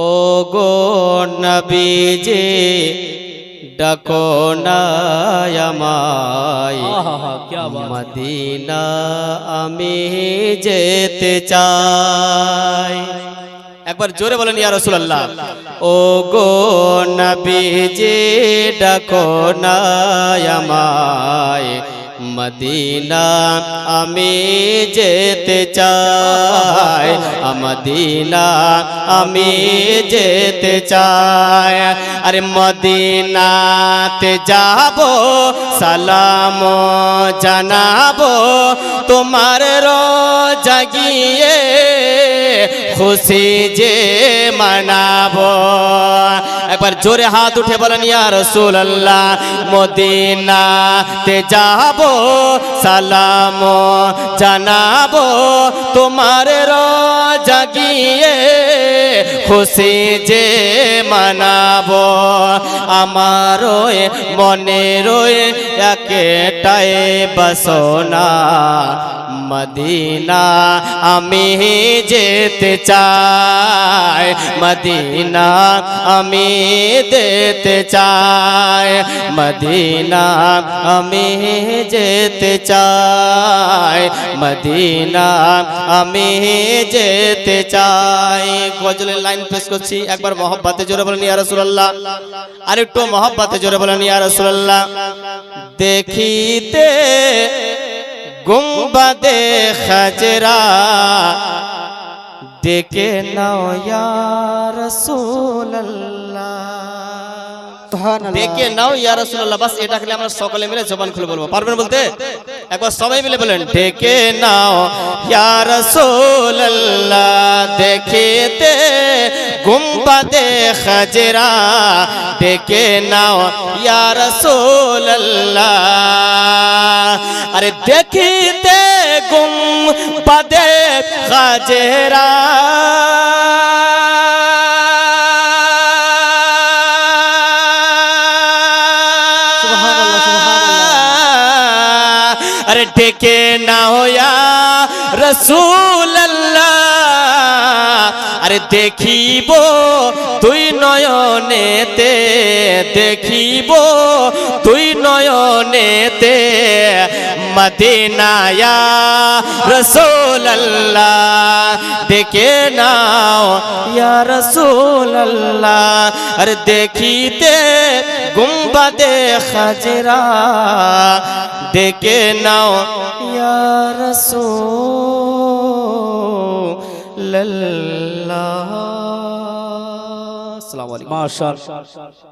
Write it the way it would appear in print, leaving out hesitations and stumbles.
ও গো নবীজি ডাকো না আমায় মদিনা আমি যেতে চাই। একবার জোরে বলেন ইয়া রাসূলুল্লাহ। ও গো নবীজি ডাকো না আমায় মদিনা আমি যেতে চাই, মদিনা আমি যেতে চাই। আরে মদিনাতে যাব সালাম জানাবো তোমার রোজা গিয়ে খুশি যে মানাবো। একবার জোরে হাত উঠে বলেন ইয়া রাসূলুল্লাহ। মদিনাতে যাব সালাম জানাবো তোমার রোজা গিয়ে খুশি যে মানাবো। আমার মনে রয়ে একটাই বাসনা মদিনা আমি যেতে চাই, মদিনা আমি যেতে চাই, মদিনা আমি যেতে চাই, মদিনা আমি যেতে চাই। গজলের লাইন পেশ করছি, একবার মহব্বতে জোরে বলেন ইয়া রাসূলুল্লাহ। আর একটু মহব্বতে জোরে বলেন ইয়া রাসূলুল্লাহ। দেখিতে গুম্বাদে খাজরা দেখে নাও ইয়া রাসূলুল্লাহ, দেখে নাও ইয়া রাসূলুল্লাহ। বাস এটা খেলে আমরা সকলে মিলে জবান খুলে বলবো, পারবেন বলতে? একবার সবাই মিলে বলেন দেখে নাও ইয়া রাসূলুল্লাহ, দেখিতে গুম্বাদে খাজরা দেখে নাও ইয়া রাসূলুল্লাহ। আরে দেখিতে গুম্বাদে খাজরা ডেকে নাও ইয়া রাসূলুল্লাহ। আরে দেখিব তুই নয়নেতে, দেখিব তুই নয়নেতে মদিনা ইয়া রাসূলুল্লাহ, ডেকে নাও ইয়া রাসূলুল্লাহ। আরে দেখিতে গুম্বাদে খাজরা দেখে নাও ইয়া রাসূলুল্লাহ। আসসালামু আলাইকুম। মাশাআল্লাহ।